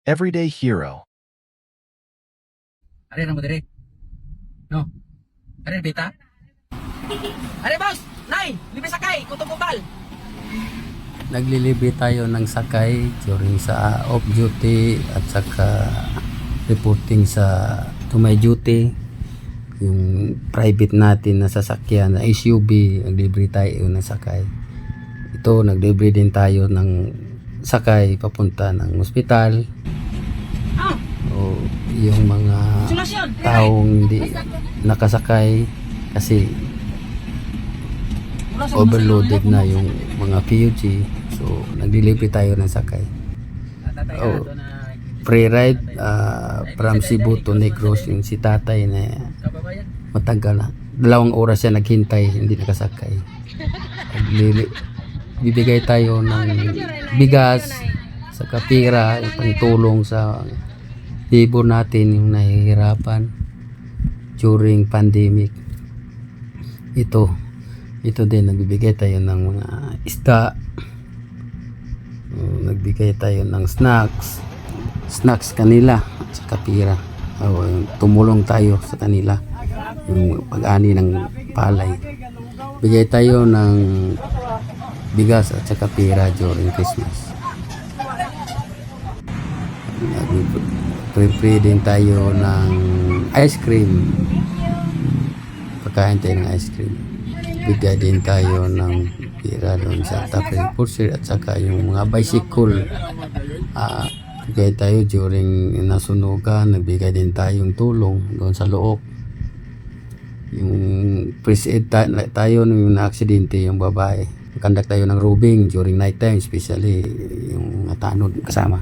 Everyday hero. Are na mo dire. No. Are beta. Are boss. Nay, libre sakay, kutong kubal. Naglilibre tayo ng sakay during sa off duty at saka reporting sa to my duty. Yung private natin na sasakyan na SUV, naglibre tayo ng sakay. Ito, naglibre din tayo ng sakay papunta ng ospital. O yung mga taong hindi nakasakay kasi overloaded na yung mga PUG. So, naglilibre tayo ng sakay. Oh, free ride from Cebu to Negros yung si tatay na matagal na. 2 oras siya naghintay, hindi nakasakay. Bibigay tayo ng bigas sa kapira, yung pangtulong sa neighbor natin yung nahihirapan during pandemic. Ito din, nagbibigay tayo ng mga isda, nagbigay tayo ng snacks kanila sa kapira. Tumulong tayo sa kanila yung pag-ani ng palay. Bigay tayo ng bigas at saka pira during Christmas. Free din tayo ng ice cream. Pagkain tayo ng ice cream. Bigay din tayo ng pira doon sa Tapering Purser at saka yung mga bicycle. Bigay tayo during nasunugan. Nagbigay din tayong tulong doon sa loob. Yung first aid tayo nung na-aksidente yung babae. Conduct tayo ng robing during night time, especially yung tanod kasama.